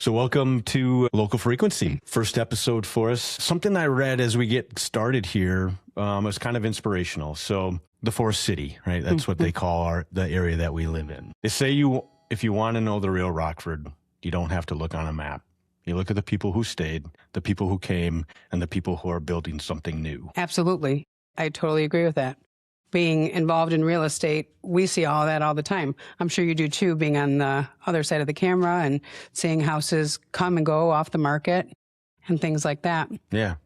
So welcome to Local Frequency, first episode for us. Something I read as we get started here was kind of inspirational. So the Forest City, right? That's what they call the area that we live in. They say if you want to know the real Rockford, you don't have to look on a map. You look at the people who stayed, the people who came, and the people who are building something new. Absolutely. I totally agree with that. Being involved in real estate, we see all that all the time. I'm sure you do too, being on the other side of the camera and seeing houses come and go off the market and things like that. Yeah.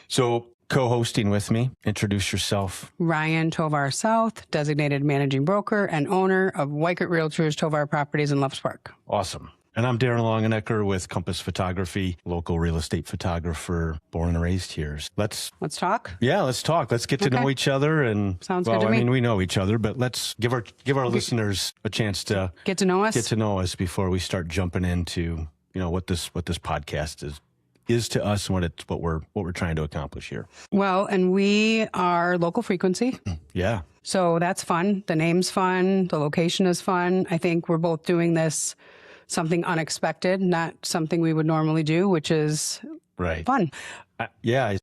So co-hosting with me, introduce yourself. Ryan Tovar South, designated managing broker and owner of Weichert Realtors Tovar Properties in Loves Park. Awesome. And I'm Darren Longenecker with Compass Photography, local real estate photographer, born and raised here. Let's talk. Yeah, let's talk. Let's get to know each other. And sounds good to me. I mean, we know each other, but let's give our listeners a chance to get to know us before we start jumping into what this podcast is to us and what we're trying to accomplish here. Well, and we are Local Frequency. Yeah. So that's fun. The name's fun. The location is fun. I think we're both doing this something unexpected, not something we would normally do, which is fun. I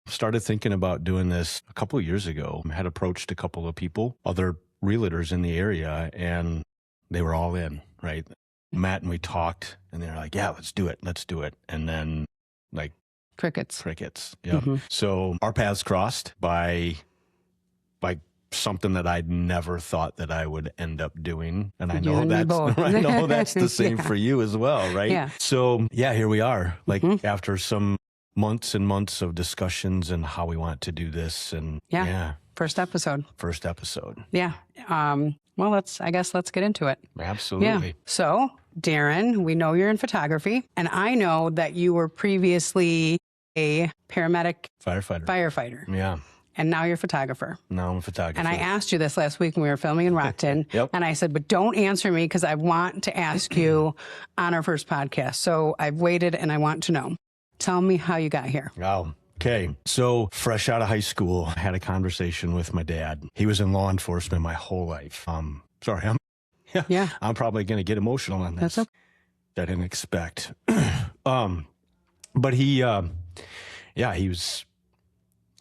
started thinking about doing this a couple of years ago. I had approached a couple of people, other realtors in the area, and they were all in, right? Matt and we talked, and they're like, yeah, let's do it. And then like crickets. Yeah. So our paths crossed by something that I'd never thought that I would end up doing. And I know that's the same for you as well, right? Yeah. So here we are, after some months and months of discussions and how we want to do this. And First episode. Yeah. Well, let's get into it. Absolutely. Yeah. So Darren, we know you're in photography, and I know that you were previously a paramedic firefighter. Yeah. And now you're a photographer. Now I'm a photographer. And I asked you this last week when we were filming in Rockton. Yep. And I said, but don't answer me because I want to ask you on our first podcast. So I've waited and I want to know. Tell me how you got here. Wow. Okay. So fresh out of high school, I had a conversation with my dad. He was in law enforcement my whole life. Sorry, I'm probably going to get emotional on this. That's okay. I didn't expect. But he was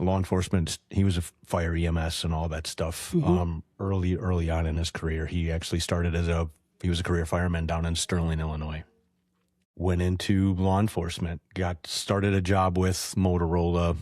law enforcement. He was a fire EMS and all that stuff. Early on in his career, he actually started he was a career fireman down in Sterling, Illinois. Went into law enforcement, started a job with Motorola,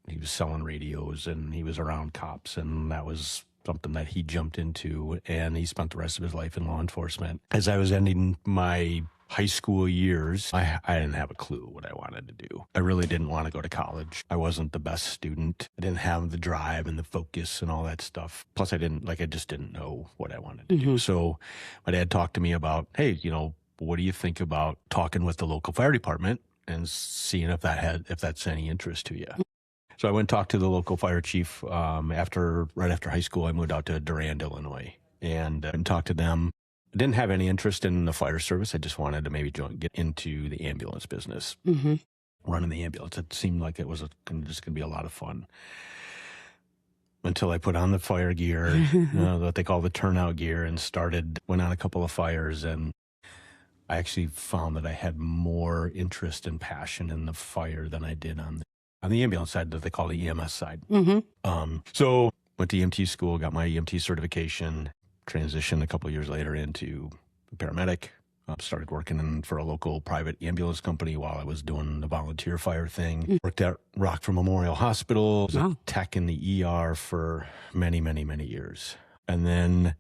he was selling radios and he was around cops, and that was something that he jumped into, and he spent the rest of his life in law enforcement. As I was ending my high school years, I didn't have a clue what I wanted to do. I really didn't want to go to college. I wasn't the best student. I didn't have the drive and the focus and all that stuff. Plus I just didn't know what I wanted to do. So my dad talked to me about, hey, what do you think about talking with the local fire department and seeing if that's any interest to you? So I went and talked to the local fire chief. Right after high school, I moved out to Durand, Illinois, and talked to them. I didn't have any interest in the fire service. I just wanted to maybe get into the ambulance business, running the ambulance. It seemed like it was just going to be a lot of fun until I put on the fire gear, what they call the turnout gear, and went on a couple of fires. And I actually found that I had more interest and passion in the fire than I did on the ambulance side that they call the EMS side. So went to EMT school, got my EMT certification, transitioned a couple of years later into a paramedic. Started working for a local private ambulance company while I was doing the volunteer fire thing. Worked at Rockford Memorial Hospital, was a tech in the ER for many, many, many years. And then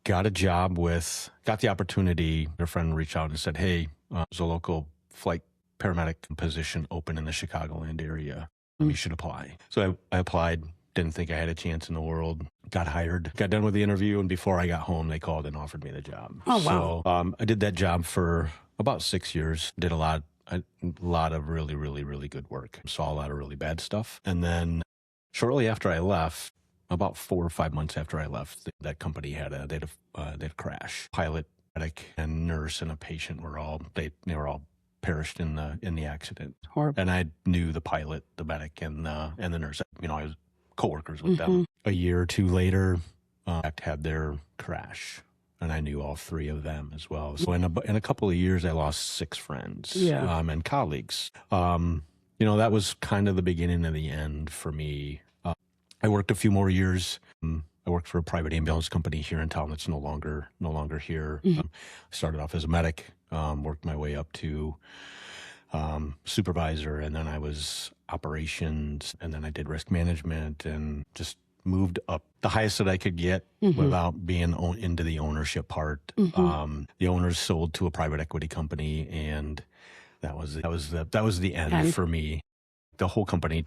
got the opportunity, a friend reached out and said, hey, there's a local flight paramedic position open in the Chicagoland area. You should apply. So I applied. Didn't think I had a chance in the world. Got hired. Got done with the interview, and before I got home, they called and offered me the job. Oh, wow. So I did that job for about 6 years. Did a lot of really, really, really good work. Saw a lot of really bad stuff. And then shortly after I left, about 4 or 5 months after I left, that company had a crash. Pilot, medic, and nurse and a patient were all perished in the accident. Horrible. And I knew the pilot, the medic, and the nurse. I was coworkers with them. A year or two later, had their crash and I knew all three of them as well. So in a couple of years, I lost 6 friends and colleagues. That was kind of the beginning of the end for me. I worked a few more years. I worked for a private ambulance company here in town that's no longer here. I started off as a medic, worked my way up to supervisor, and then I was operations, and then I did risk management, and just moved up the highest that I could get without being into the ownership part. The owners sold to a private equity company, and that was the end for me. The whole company,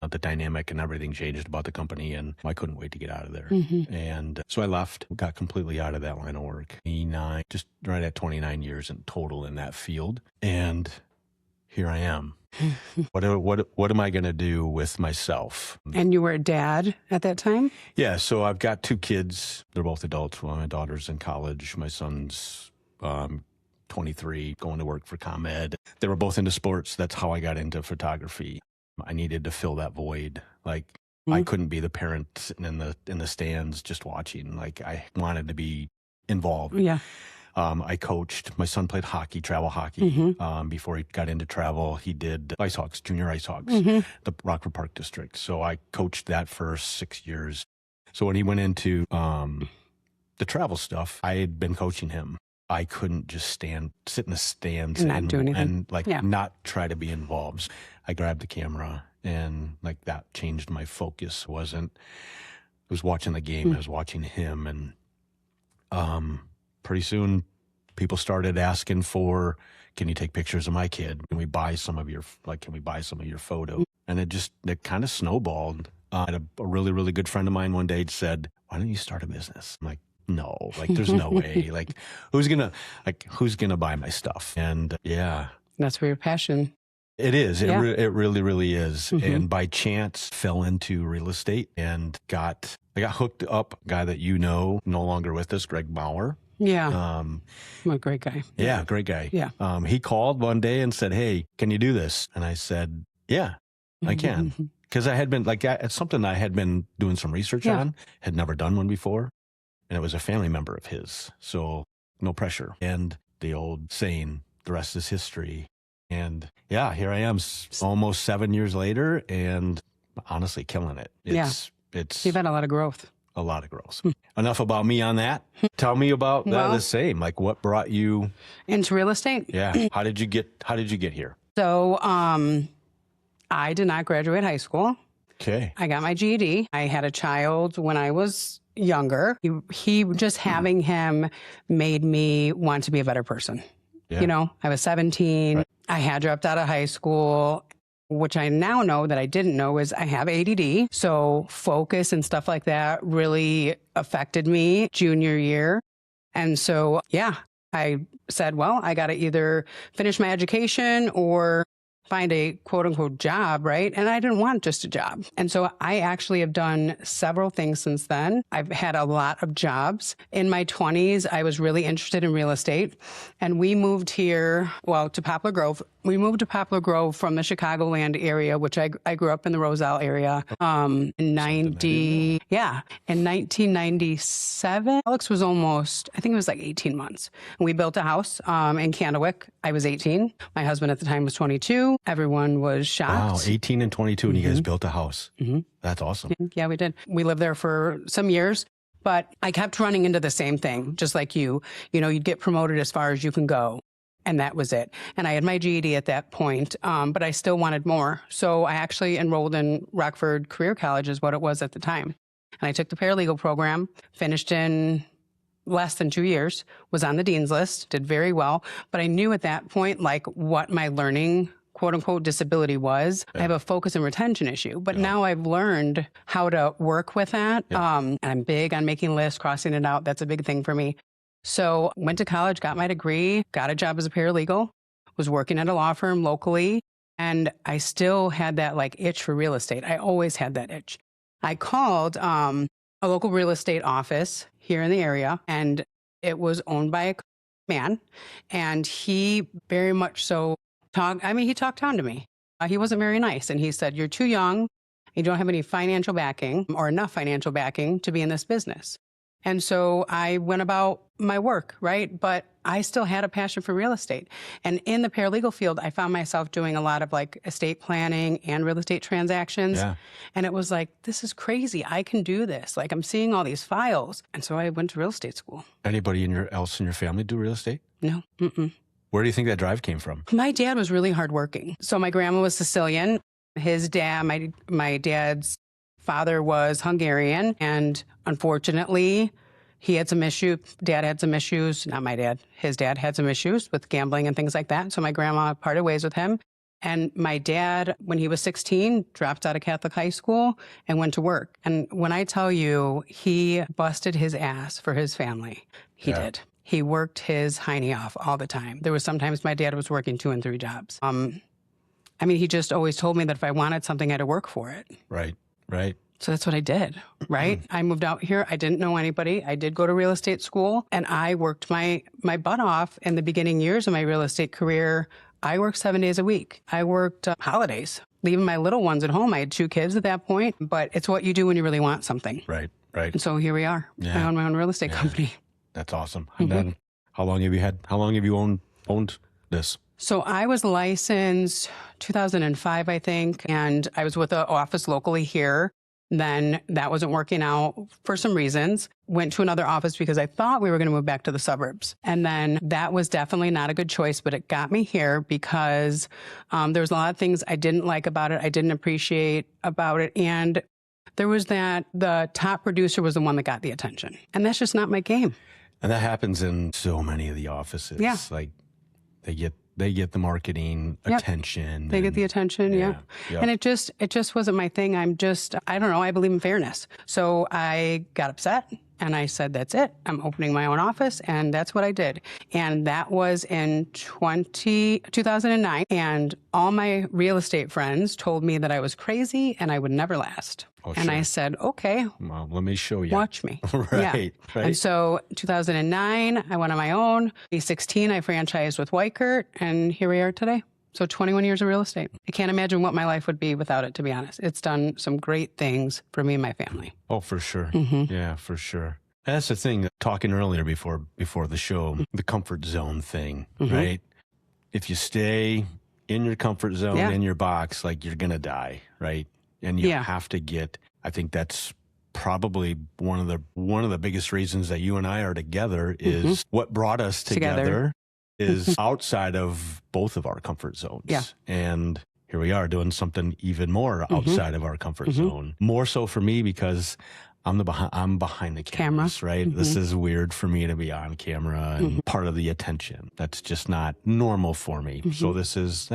the dynamic and everything changed about the company, and I couldn't wait to get out of there. And so I left, got completely out of that line of work. Just right at 29 years in total in that field, and here I am. What am I going to do with myself? And you were a dad at that time? Yeah, so I've got 2 kids. They're both adults. Well, my daughter's in college. My son's 23, going to work for ComEd. They were both into sports. That's how I got into photography. I needed to fill that void. Like, I couldn't be the parent sitting in the stands just watching. Like, I wanted to be involved. Yeah. I coached. My son played hockey, travel hockey. Before he got into travel, he did Ice Hawks, junior Ice Hawks, the Rockford Park District. So I coached that for 6 years. So when he went into the travel stuff, I had been coaching him. I couldn't just sit in the stands and do anything. And not try to be involved. I grabbed the camera, and like that changed my focus. I was watching the game. I was watching him, and pretty soon people started asking for, can you take pictures of my kid? Can we buy some of your photos? And it kind of snowballed. I had a really, really good friend of mine one day said, why don't you start a business? I'm like, no, like there's no way. Like who's gonna buy my stuff? And that's where your passion. It is. It really, really is. And by chance fell into real estate and I got hooked up. A guy that no longer with us, Greg Bauer. Yeah. A great guy. Yeah, great guy. Yeah. He called one day and said, hey, can you do this? And I said, yeah, I can. Because I had been it's something I had been doing some research on, had never done one before. And it was a family member of his. So no pressure. And the old saying, the rest is history. And here I am almost 7 years later, and honestly killing it. You've had a lot of growth. A lot of growth. Enough about me on that. Tell me about the same. Like, what brought you into real estate? Yeah. How did you get here? So, I did not graduate high school. Okay. I got my GED. I had a child when I was younger. He just having him made me want to be a better person. Yeah. I was 17. Right. I had dropped out of high school, which I now know that I didn't know is I have ADD. So focus and stuff like that really affected me junior year. And so, I said, well, I got to either finish my education or find a quote unquote job, right? And I didn't want just a job. And so I actually have done several things since then. I've had a lot of jobs. In my 20s, I was really interested in real estate. And we moved here, to Poplar Grove. We moved to Poplar Grove from the Chicagoland area, which I grew up in the Roselle area. In 1997, Alex was I think it was like 18 months. And we built a house in Candlewick. I was 18. My husband at the time was 22. Everyone was shocked. Wow, 18 and 22, and you guys built a house. That's awesome. Yeah, we did. We lived there for some years, but I kept running into the same thing, just like you. You'd get promoted as far as you can go. And that was it. And I had my GED at that point, but I still wanted more. So I actually enrolled in Rockford Career College is what it was at the time. And I took the paralegal program, finished in less than 2 years, was on the dean's list, did very well. But I knew at that point, what my learning, quote unquote, disability was. I have a focus and retention issue. But now I've learned how to work with that. And I'm big on making lists, crossing it out. That's a big thing for me. So went to college, got my degree, got a job as a paralegal, was working at a law firm locally, and I still had that itch for real estate. I always had that itch. I called a local real estate office here in the area, and it was owned by a man, and he very much so he talked down to me. He wasn't very nice, and he said, you're too young, you don't have any financial backing or enough financial backing to be in this business. And so I went about my work, right? But I still had a passion for real estate. And in the paralegal field, I found myself doing a lot of like estate planning and real estate transactions. Yeah. And it was like, this is crazy. I can do this. Like I'm seeing all these files. And so I went to real estate school. Anybody else in your family do real estate? No. Mm-mm. Where do you think that drive came from? My dad was really hardworking. So my grandma was Sicilian. His dad, my dad's father was Hungarian. And unfortunately, he had some issues. Dad had some issues. Not my dad. His dad had some issues with gambling and things like that. So my grandma parted ways with him. And my dad, when he was 16, dropped out of Catholic high school and went to work. And when I tell you, he busted his ass for his family. He did. He worked his hiney off all the time. There was sometimes my dad was working 2 and 3 jobs. I mean, he just always told me that if I wanted something, I had to work for it. Right, right. So that's what I did, right? I moved out here. I didn't know anybody. I did go to real estate school, and I worked my butt off in the beginning years of my real estate career. I worked 7 days a week. I worked holidays, leaving my little ones at home. I had 2 kids at that point, but it's what you do when you really want something. Right, right. And so here we are. I own my own real estate company. That's awesome. And then how long have you owned this? So I was licensed 2005, I think, and I was with an office locally here. Then that wasn't working out for some reasons. Went to another office because I thought we were going to move back to the suburbs. And then that was definitely not a good choice, but it got me here because there was a lot of things I didn't like about it. I didn't appreciate about it. And there was that the top producer was the one that got the attention. And that's just not my game. And that happens in so many of the offices. Yeah. Like they get the marketing attention. They get the attention, Yep. And it just wasn't my thing. I don't know, I believe in fairness. So I got upset and I said, that's it. I'm opening my own office. And that's what I did. And that was in 2009. And all my real estate friends told me that I was crazy and I would never last. Oh, and sure. I said, okay, Well, let me show you. watch me. Right. And so 2009, I went on my own. 2016, I franchised with Weichert, and here we are today. So 21 years of real estate. I can't imagine what my life would be without it, to be honest. It's done some great things for me and my family. Oh, for sure. Yeah, for sure. And that's the thing, talking earlier before the show, the comfort zone thing, right? If you stay in your comfort zone, in your box, like you're going to die, right? And you have to get, I think that's probably one of the biggest reasons that you and I are together is what brought us together is outside of both of our comfort zones. Yeah. And here we are doing something even more outside of our comfort zone. More so for me because I'm behind the cameras, right? This is weird for me to be on camera and part of the attention. That's just not normal for me. So this is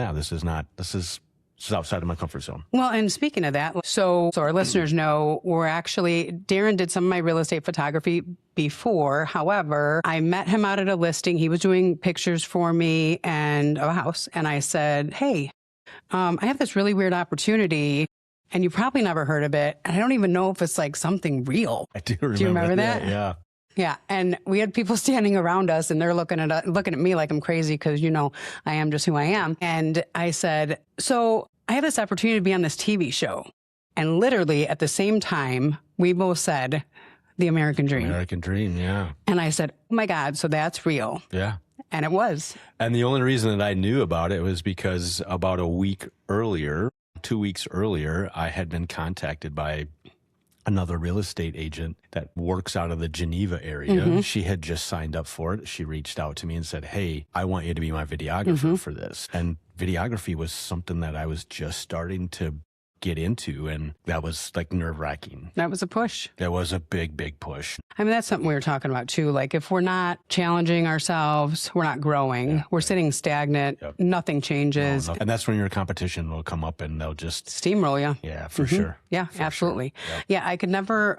outside of my comfort zone. Well, and speaking of that, so our listeners know Darren did some of my real estate photography before. However, I met him out at a listing. He was doing pictures for me and of a house. And I said, hey, I have this really weird opportunity and you probably never heard of it. And I don't even know if it's like something real. I do remember. Do you remember that? Yeah. Yeah. And we had people standing around us and they're looking at me like I'm crazy because, I am just who I am. And I said, so I have this opportunity to be on this TV show. And literally at the same time, we both said the American Dream. American Dream, yeah. And I said, oh my God, so that's real. Yeah. And it was. And the only reason that I knew about it was because about 2 weeks earlier, I had been contacted by another real estate agent that works out of the Geneva area. She had just signed up for it. She reached out to me and said, hey, I want you to be my videographer for this. And videography was something that I was just starting to get into, and that was like nerve-wracking. That was a push. That was a big, big push. I mean, that's something we were talking about too. Like if we're not challenging ourselves, we're not growing. We're sitting stagnant. Nothing changes. No. And that's when your competition will come up and they'll just steamroll you. Yeah, for sure. Yeah, for absolutely. Sure. Yep. Yeah, I could never,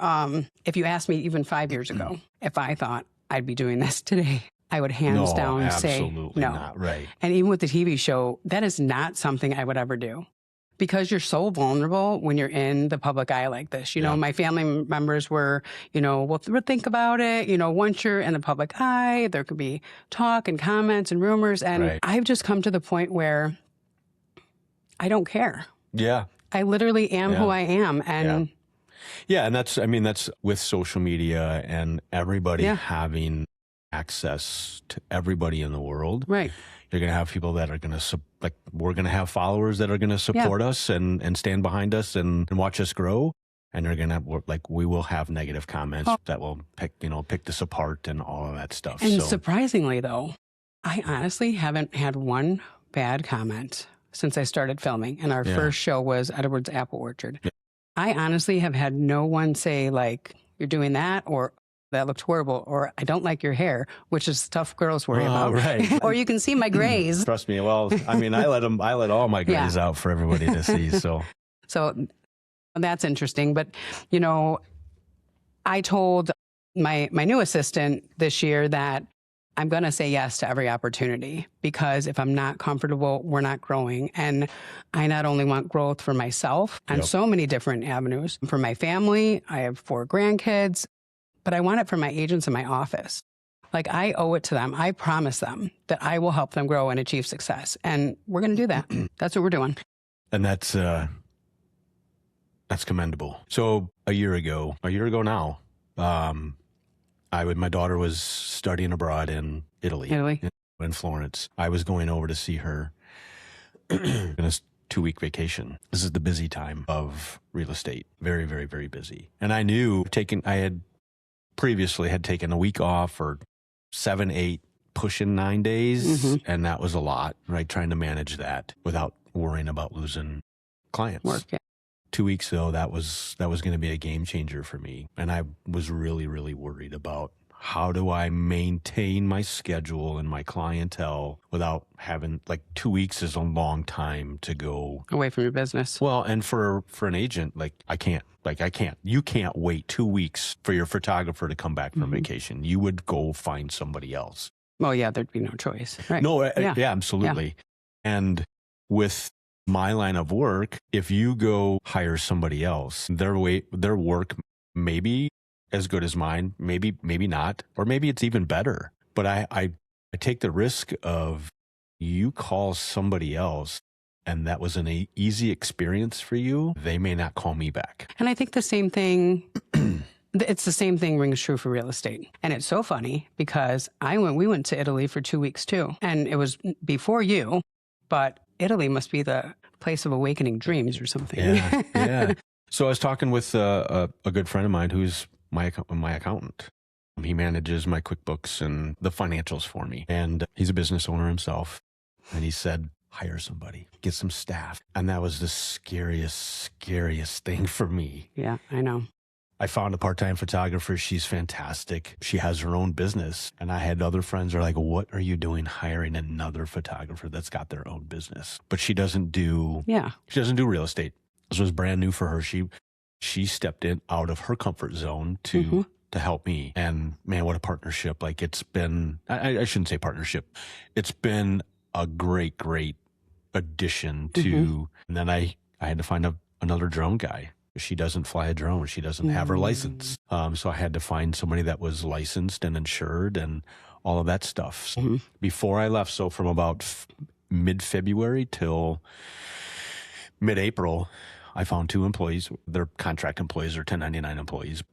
if you asked me even 5 years ago, if I thought I'd be doing this today, I would hands down say absolutely no. Not. Right. And even with the TV show, that is not something I would ever do. Because you're so vulnerable when you're in the public eye like this. My family members were, we'll think about it. Once you're in the public eye, there could be talk and comments and rumors. And I've just come to the point where I don't care. Yeah. I literally am who I am. And Yeah. And that's, I mean, that's with social media and everybody having access to everybody in the world. Right. You're going to have people that are going to, like, we're going to have followers that are going to support us and stand behind us and watch us grow. And they're going to, like, we will have negative comments that will pick this apart and all of that stuff. And surprisingly, though, I honestly haven't had one bad comment since I started filming. And our first show was Edward's Apple Orchard. Yeah. I honestly have had no one say, like, you're doing that, or that looked horrible, or I don't like your hair, which is stuff girls worry about. Right. Or you can see my grays. Trust me. Well, I mean, I let all my grays out for everybody to see. So that's interesting. But, you know, I told my new assistant this year that I'm going to say yes to every opportunity, because if I'm not comfortable, we're not growing. And I not only want growth for myself on so many different avenues, for my family, I have 4 grandkids, but I want it for my agents in my office. Like, I owe it to them. I promise them that I will help them grow and achieve success. And we're going to do that. That's what we're doing. And that's commendable. So a year ago now, my daughter was studying abroad in Italy, in Florence. I was going over to see her in a 2-week vacation. This is the busy time of real estate. Very, very, very busy. And I knew I had previously had taken a week off, or 7, 8, pushing 9 days. And that was a lot, right? Trying to manage that without worrying about losing clients. Work, 2 weeks though, that was going to be a game changer for me. And I was really, really worried about, how do I maintain my schedule and my clientele without having, like, 2 weeks is a long time to go away from your business. Well, and for an agent, you can't wait 2 weeks for your photographer to come back from vacation. You would go find somebody else. Well, yeah, there'd be no choice. Right. No, absolutely. Yeah. And with my line of work, if you go hire somebody else, their work may be as good as mine, maybe not, or maybe it's even better. But I take the risk of, you call somebody else and that was an easy experience for you, they may not call me back. And I think the same thing, it's the same thing rings true for real estate. And it's so funny, because we went to Italy for 2 weeks too. And it was before you, but Italy must be the place of awakening dreams or something. Yeah. So I was talking with a good friend of mine who's my accountant. He manages my QuickBooks and the financials for me. And he's a business owner himself. And he said, hire somebody, get some staff. And that was the scariest thing for me. Yeah, I know. I found a part-time photographer. She's fantastic. She has her own business. And I had other friends who are like, what are you doing hiring another photographer that's got their own business? But she doesn't do real estate. This was brand new for her. She stepped out of her comfort zone to help me. And man, what a partnership. Like, it's been, I shouldn't say partnership. It's been a great addition to, and then I had to find another drone guy. She doesn't fly a drone. She doesn't have her license. So I had to find somebody that was licensed and insured and all of that stuff. So before I left, so from about mid-February till mid-April, I found 2 employees. They're contract employees or 1099 employees.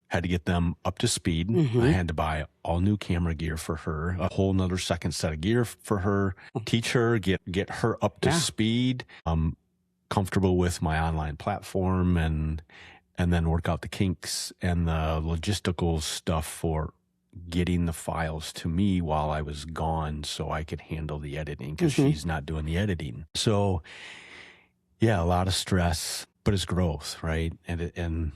Had to get them up to speed. I had to buy all new camera gear for her, a whole nother second set of gear for her, teach her, get her up to speed, comfortable with my online platform, and then work out the kinks and the logistical stuff for getting the files to me while I was gone, so I could handle the editing, because she's not doing the editing. So yeah, a lot of stress, but it's growth, right? And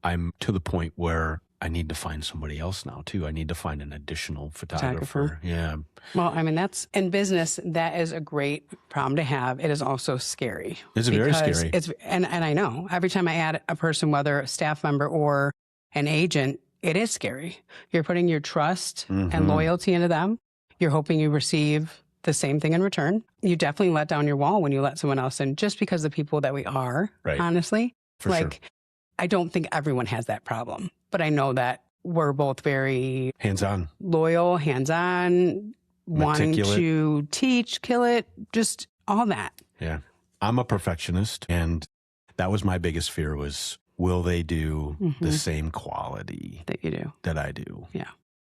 I'm to the point where I need to find somebody else now too. I need to find an additional photographer. Yeah. Well, I mean, that's in business. That is a great problem to have. It is also scary. It's very scary. And I know every time I add a person, whether a staff member or an agent, it is scary. You're putting your trust and loyalty into them. You're hoping you receive the same thing in return. You definitely let down your wall when you let someone else in, just because the people that we are, honestly. For sure. I don't think everyone has that problem, but I know that we're both very hands-on, loyal, hands-on, wanting to teach, kill it, just all that. Yeah. I'm a perfectionist, and that was my biggest fear, was will they do the same quality that you do, that I do? Yeah.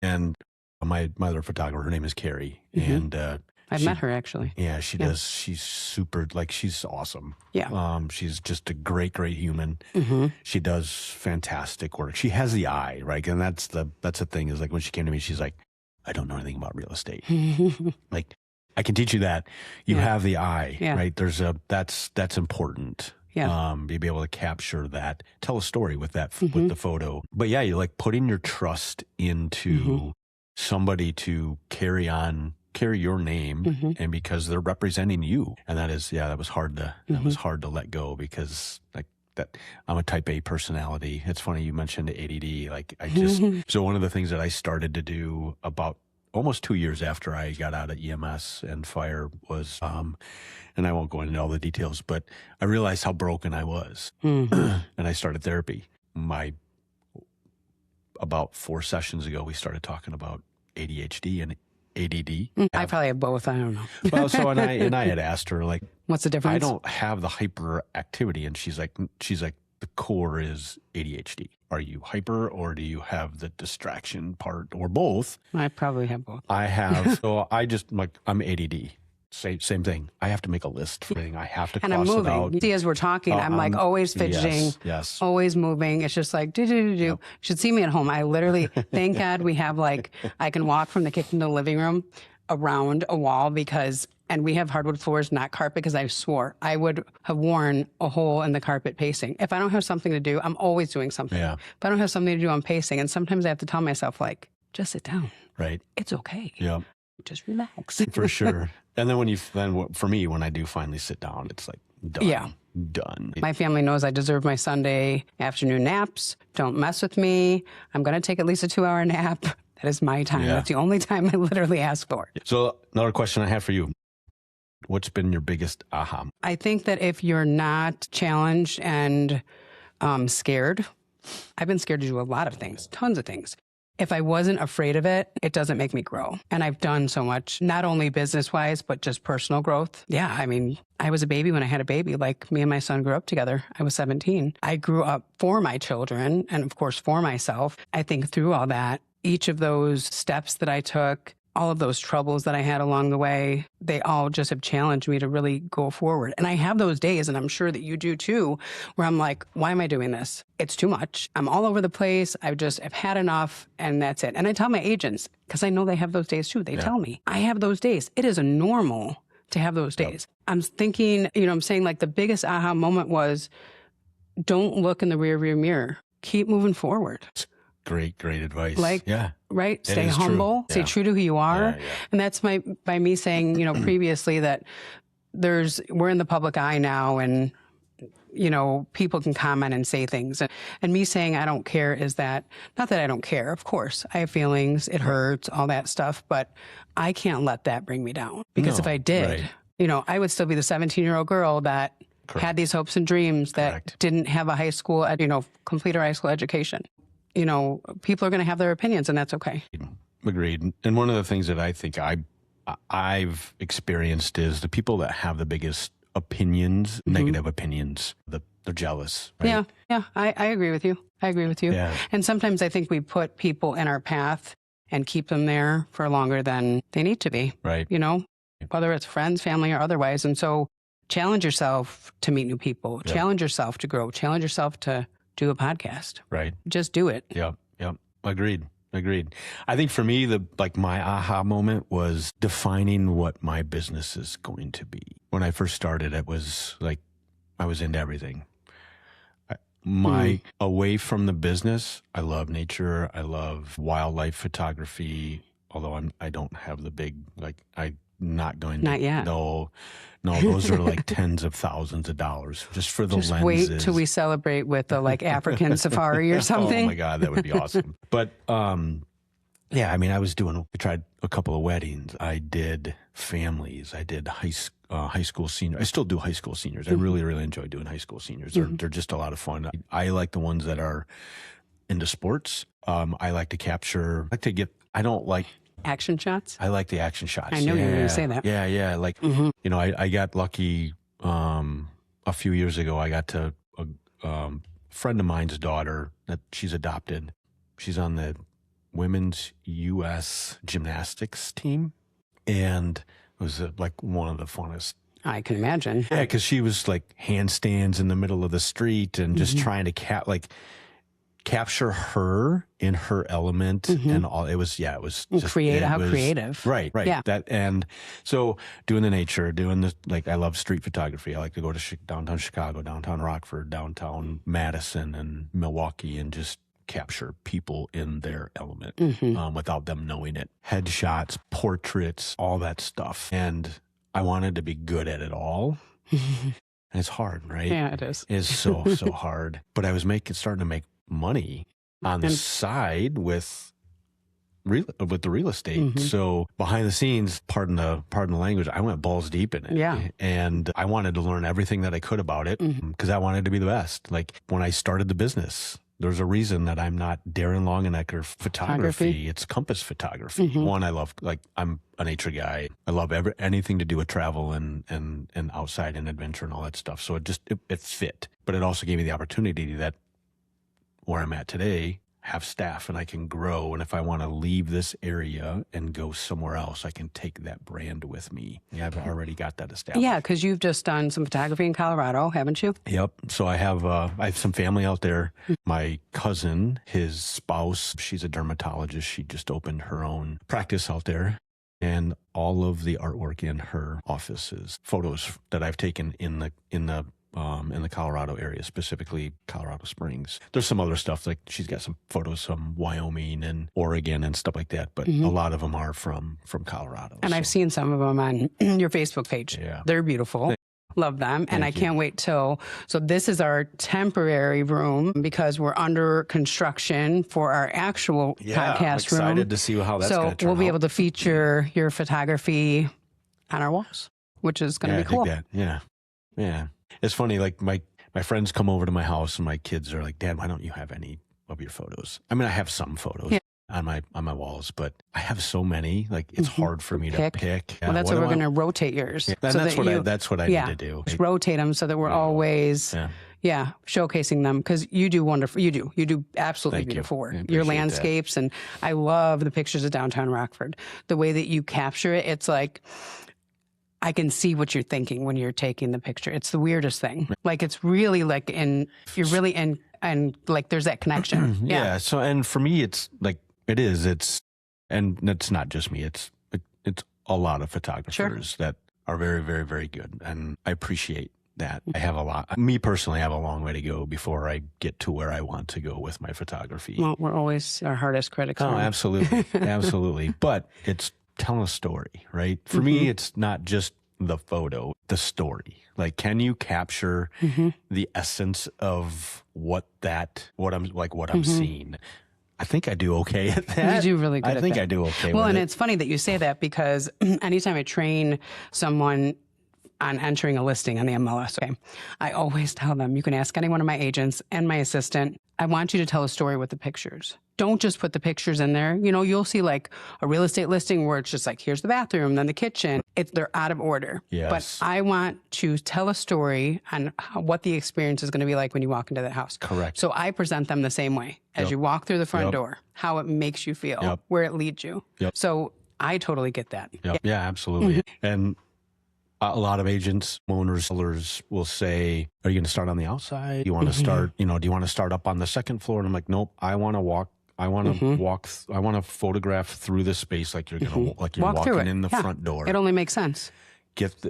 And my other photographer, her name is Carrie, and I've met her actually. Yeah, she does. She's super, like, she's awesome. Yeah. She's just a great human. She does fantastic work. She has the eye, right? And that's the thing, is like, when she came to me, she's like, I don't know anything about real estate. Like, I can teach you that. You have the eye, right? That's important. Yeah. Be able to capture that, tell a story with that, with the photo. But yeah, you're like putting your trust into somebody to carry your name, and because they're representing you. And that is, that was hard to let go, because like that, I'm a type A personality. It's funny you mentioned ADD. Like, I just, so one of the things that I started to do about almost 2 years after I got out of EMS and fire was, and I won't go into all the details, but I realized how broken I was. And I started therapy. About 4 sessions ago, we started talking about ADHD and ADD. I probably have both. I don't know. Well, so, and I had asked her, like, what's the difference? I don't have the hyperactivity. And she's like, the core is ADHD. Are you hyper, or do you have the distraction part, or both? I probably have both. I have. So I just, like, I'm ADD. Same thing. I have to make a list for everything. I have to cross and I'm moving. it out. You see, as we're talking, I'm like always fidgeting, yes. always moving. It's just like, do. You should see me at home. I literally, thank God we have, like, I can walk from the kitchen to the living room around a wall, and we have hardwood floors, not carpet, because I swore I would have worn a hole in the carpet pacing. If I don't have something to do, I'm always doing something. Yeah. If I don't have something to do, I'm pacing. And sometimes I have to tell myself, like, just sit down. Right. It's okay. Yeah. Just relax. For sure. And then for me, when I do finally sit down, it's like done. Yeah. Done. My family knows I deserve my Sunday afternoon naps. Don't mess with me. I'm going to take at least a 2-hour nap. That is my time. Yeah. That's the only time I literally ask for. So another question I have for you. What's been your biggest aha? I think that if you're not challenged and scared, I've been scared to do a lot of things, tons of things. If I wasn't afraid of it, it doesn't make me grow. And I've done so much, not only business-wise, but just personal growth. Yeah, I mean, I was a baby when I had a baby. Like, me and my son grew up together. I was 17. I grew up for my children and, of course, for myself. I think through all that, each of those steps that I took, all of those troubles that I had along the way, they all just have challenged me to really go forward. And I have those days, and I'm sure that you do too, where I'm like, why am I doing this? It's too much. I'm all over the place. I've had enough, and that's it. And I tell my agents, because I know they have those days too. They tell me, I have those days. It is normal to have those days. I'm thinking, I'm saying, like, the biggest aha moment was, don't look in the rearview mirror. Keep moving forward. Great advice. Like, right? Stay humble. Stay true to who you are. And that's by me saying, previously that we're in the public eye now, and, people can comment and say things. And me saying I don't care is that, not that I don't care, of course. I have feelings, it hurts, all that stuff, but I can't let that bring me down. Because if I did, I would still be the 17-year-old girl that had these hopes and dreams that didn't have a high school, complete her high school education. People are going to have their opinions, and that's okay. Agreed. And one of the things that I think I've experienced is the people that have the biggest opinions, negative opinions, they're jealous. Right? Yeah. I agree with you. Yeah. And sometimes I think we put people in our path and keep them there for longer than they need to be. Right. Whether it's friends, family, or otherwise. And so challenge yourself to meet new people. Yep. Challenge yourself to grow. Challenge yourself to do a podcast. Right. Just do it. Yep. Agreed. I think for me, my aha moment was defining what my business is going to be. When I first started, it was like I was into everything. Away from the business, I love nature. I love wildlife photography. Although I don't have the big, not yet. No, those are like tens of thousands of dollars just for the just lenses. Wait till we celebrate with the African safari or something. Oh my God, that would be awesome. But I tried a couple of weddings. I did families. I did high school seniors. I still do high school seniors. I really, really enjoy doing high school seniors. They're just a lot of fun. I like the ones that are into sports. I like to capture. I don't like action shots. I like the action shots. I know you were going to say that. Yeah. I got lucky. A few years ago, I got to friend of mine's daughter that she's adopted. She's on the women's U.S. gymnastics team. And it was like one of the funnest. I can imagine. Yeah, because she was like handstands in the middle of the street and just trying to capture her in her element and all. It was just creative. Right. Yeah. That, and so doing the nature, doing the, like, I love street photography. I like to go to downtown Chicago, downtown Rockford, downtown Madison and Milwaukee, and just capture people in their element without them knowing it. Headshots, portraits, all that stuff. And I wanted to be good at it all. And it's hard, right? Yeah, it is. It's so hard. But I was starting to make money on the side with the real estate. So behind the scenes, pardon the language, I went balls deep in it. Yeah. And I wanted to learn everything that I could about it because I wanted to be the best. Like when I started the business, there's a reason that I'm not Darren Longenecker photography. It's Compass photography. One, I love, like, I'm a nature guy. I love anything to do with travel and outside and adventure and all that stuff. So it fit. But it also gave me the opportunity that where I'm at today, have staff, and I can grow. And if I want to leave this area and go somewhere else, I can take that brand with me. Yeah, I've already got that established. Yeah, because you've just done some photography in Colorado, haven't you? Yep. So I have some family out there. My cousin, his spouse, she's a dermatologist. She just opened her own practice out there. And all of the artwork in her office is photos that I've taken in the Colorado area, specifically Colorado Springs. There's some other stuff, like she's got some photos from Wyoming and Oregon and stuff like that, but a lot of them are from Colorado. And I've seen some of them on your Facebook page. Yeah. They're beautiful. Love them. And I can't wait so this is our temporary room because we're under construction for our actual podcast room. I'm excited to see how that's going to turn out. So we'll be able to feature your photography on our walls, which is going to be cool. Yeah. It's funny, like my friends come over to my house and my kids are like, Dad, why don't you have any of your photos? I mean, I have some photos on my walls, but I have so many, like it's hard for me to pick. Well, that's why we're going to rotate yours. Yeah, that's what I need to do. Just rotate them so that we're always showcasing them, because you do wonderful. You do absolutely beautiful work. Your landscapes, and I love the pictures of downtown Rockford. The way that you capture it, it's like, I can see what you're thinking when you're taking the picture. It's the weirdest thing. Like, it's really like you're really in, and like there's that connection. Yeah. So, and for me, it's like, and it's not just me. It's a lot of photographers that are very, very, very good. And I appreciate that. Me personally, I have a long way to go before I get to where I want to go with my photography. Well, we're always our hardest critics. Oh, absolutely. Absolutely. But it's telling a story, right? For me, it's not just the photo, the story. Like, can you capture the essence of what I'm seeing? I think I do okay at that. You do really good at that. I think I do okay well, with and it. It's funny that you say that, because anytime I train someone on entering a listing on the MLS, I always tell them, you can ask any one of my agents and my assistant, I want you to tell a story with the pictures. Don't just put the pictures in there. You know, you'll see like a real estate listing where it's just like, here's the bathroom, then the kitchen. They're out of order. Yes. But I want to tell a story on what the experience is going to be like when you walk into that house. Correct. So I present them the same way as you walk through the front door, how it makes you feel, where it leads you. So I totally get that. Yeah, absolutely. And a lot of agents, owners, sellers will say, are you going to start on the outside? Do you want to start, do you want to start up on the second floor? And I'm like, nope, I want to walk. I want to photograph through the space like you're going to, like you're walking in the front door. It only makes sense.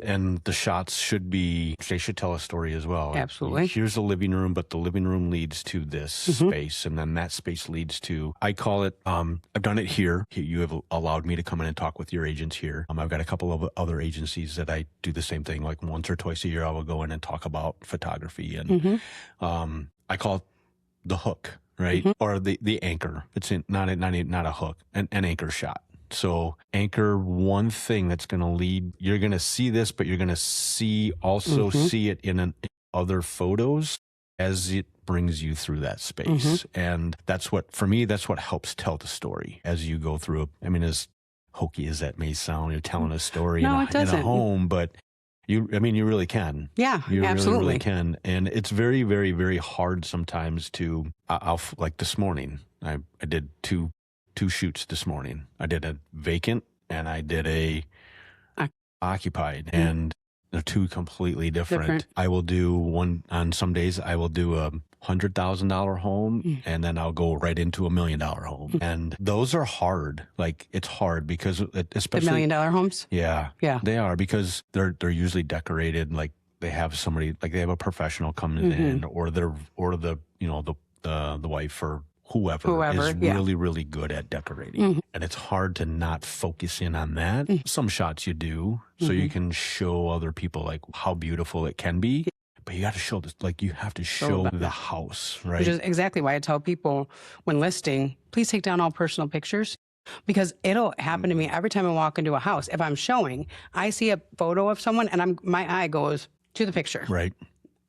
And the shots they should tell a story as well. Absolutely. Here's the living room, but the living room leads to this space, and then that space leads to, I call it, I've done it here. You have allowed me to come in and talk with your agents here. I've got a couple of other agencies that I do the same thing. Like once or twice a year, I will go in and talk about photography, and I call it the hook, right? Or the anchor. It's not a hook, an anchor shot. So anchor one thing that's going to lead, you're going to see this, but you're going to see it in other photos as it brings you through that space. And that's what helps tell the story as you go through. I mean, as hokey as that may sound, you're telling a story in a home, but I mean, you really can. Yeah, You absolutely. really can. And it's very, very, very hard sometimes to, like this morning, I did two shoots this morning. I did a vacant and I did a occupied, and they're two completely different. I will do one on some days. I will do a $100,000 home, and then I'll go right into $1 million home, and those are hard. Like it's hard because especially The $1 million homes. Yeah, Yeah. they are, because they're usually decorated like they have somebody, like they have a professional coming in, or the the wife or whoever is really, really good at decorating. And it's hard to not focus in on that. Some shots you do, so you can show other people like how beautiful it can be. But you got to show this, like you have to show the house, right? Which is exactly why I tell people when listing, please take down all personal pictures, because it'll happen to me every time I walk into a house. If I'm showing, I see a photo of someone and my eye goes to the picture. Right.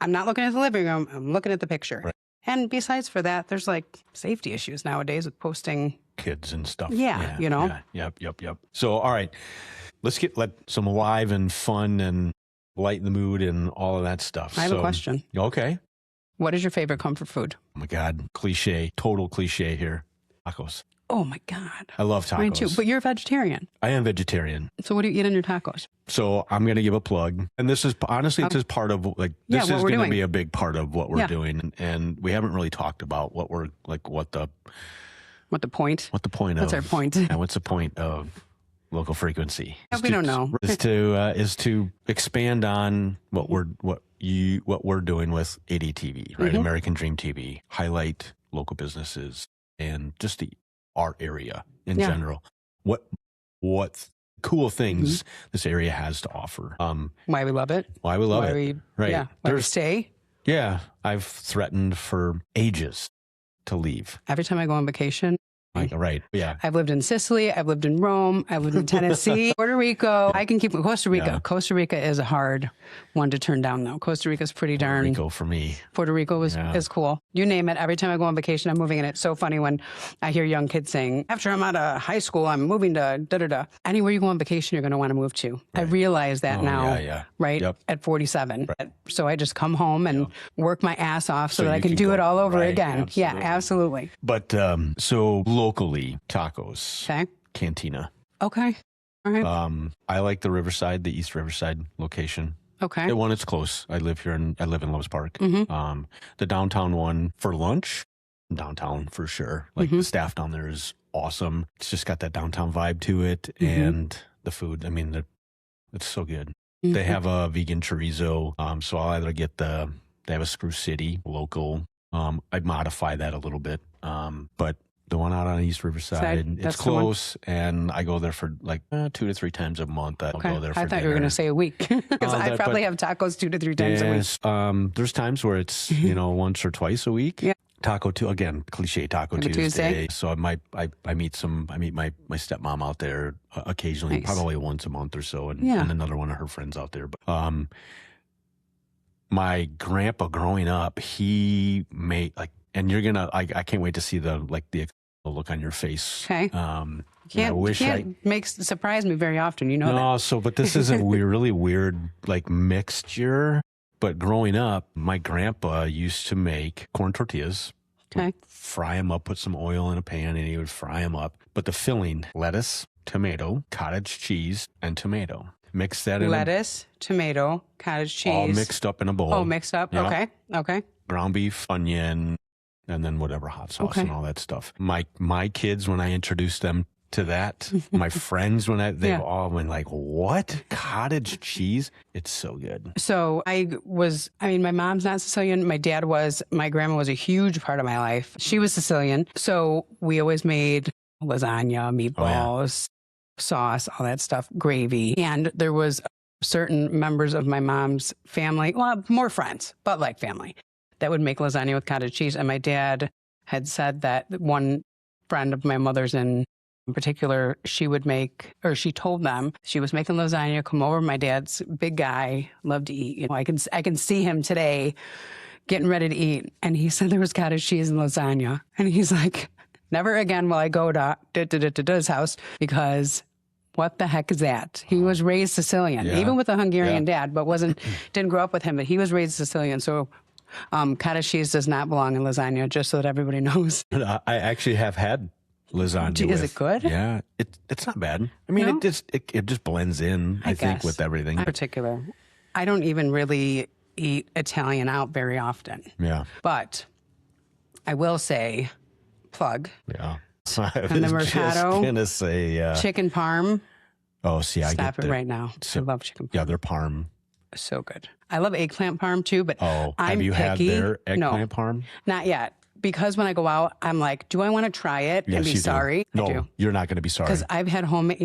I'm not looking at the living room. I'm looking at the picture. Right. And besides for that, there's like safety issues nowadays with posting kids and stuff. Yeah, you know? Yeah. Yep. So, all right, let's let some live and fun and lighten the mood and all of that stuff. I have a question. Okay. What is your favorite comfort food? Oh my God. Cliche. Total cliche here. Tacos. Oh my God. I love tacos. Mine too. But you're a vegetarian. I am vegetarian. So what do you eat on your tacos? So I'm going to give a plug. And this is honestly, this is part of this is going to be a big part of what we're doing. And we haven't really talked about what we're like, what the point of. What's our point? And what's the point of local frequency? We don't know. Is to expand on what we're doing with ADTV, right? American Dream TV, highlight local businesses and just our area in general. What cool things this area has to offer. Why we love it. Why we love it. Right. Yeah. Why we stay. Yeah. I've threatened for ages to leave. Every time I go on vacation. Right. Yeah. I've lived in Sicily. I've lived in Rome. I've lived in Tennessee, Puerto Rico. I can keep Costa Rica. Yeah. Costa Rica is a hard one to turn down, though. Costa Rica is pretty darn. Puerto Rico for me. Puerto Rico is cool. You name it. Every time I go on vacation, I'm moving. And it's so funny when I hear young kids saying, after I'm out of high school, I'm moving to da-da-da. Anywhere you go on vacation, you're going to want to move to. Right. I realize that now, right? Yep. At 47. Right. So I just come home and work my ass off so that I can do it all over again. Absolutely. Yeah, absolutely. But so locally, tacos. Okay. Cantina. Okay. All right. I like the Riverside, the East Riverside location. Okay. The one, it's close. I live in Loves Park. The downtown one for lunch, downtown for sure. Like the staff down there is awesome. It's just got that downtown vibe to it, and the food. I mean, it's so good. They have a vegan chorizo. So I'll either get they have a Screw City local. I'd modify that a little bit. But the one out on East Riverside, it's close, and I go there for like 2 to 3 times a month. I'll go there for I thought you were going to say a week, because I probably have tacos 2 to 3 times a week. There's times where it's once or twice a week. Yeah. Taco again, cliche Taco Tuesday. So I meet my stepmom out there occasionally, probably once a month or so, and another one of her friends out there. But my grandpa growing up, he made and you're gonna I can't wait to see the look on your face. Okay. Surprise me very often. You know that. No, so but this is a really weird mixture. But growing up, my grandpa used to make corn tortillas. Okay. Fry them up, put some oil in a pan, and he would fry them up. But the filling: lettuce, tomato, cottage cheese, and tomato. Mix that in. Lettuce, tomato, cottage cheese. All mixed up in a bowl. Oh, mixed up. Yep. Okay. Ground beef, onion, and then whatever hot sauce and all that stuff. My kids, when I introduced them to that, my friends, they've all been like, what? Cottage cheese? It's so good. So my mom's not Sicilian. My dad was. My grandma was a huge part of my life. She was Sicilian. So we always made lasagna, meatballs, sauce, all that stuff, gravy. And there was certain members of my mom's family, well, more friends, but like family, that would make lasagna with cottage cheese. And my dad had said that one friend of my mother's in particular, she told them she was making lasagna, come over. My dad's big guy, loved to eat. I can see him today getting ready to eat. And he said there was cottage cheese and lasagna. And he's like, never again will I go to his house, because what the heck is that? He was raised Sicilian, even with a Hungarian dad, but didn't grow up with him, but he was raised Sicilian. So cottage cheese does not belong in lasagna, just so that everybody knows. I actually have had lasagna. Is it good? Yeah, it's not bad. I mean, No? it just blends in, I think, guess. with everything. In particular, I don't even really eat Italian out very often. Yeah. But I will say, plug. Yeah. I And the was just mercado, gonna say chicken parm. oh, see, I Stop get it the, right now. I love chicken parm. Yeah, they're parm. So good. I love eggplant parm too, but Oh, I'm have you had picky. their No, eggplant parm? not yet. Because when I go out, I'm like, do I want to try it and Yes, be you do. sorry? No, I do. you're not going to be sorry. Because I've had homemade,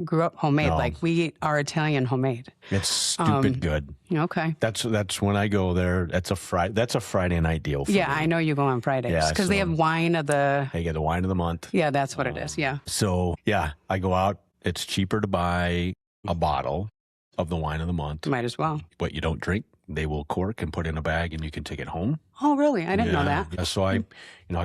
grew up homemade. No. Like we eat our Italian homemade. It's stupid good. Okay. That's when I go there. That's a Friday night deal. For Yeah, me. I know you go on Fridays Yeah, because they so- have wine of the. I get the wine of the month. Yeah, that's what it is. Yeah. So yeah, I go out. It's cheaper to buy a bottle of the wine of the month. Might as well. What you don't drink, they will cork and put in a bag, and you can take it home. Oh, really? I didn't know that. Yeah, so I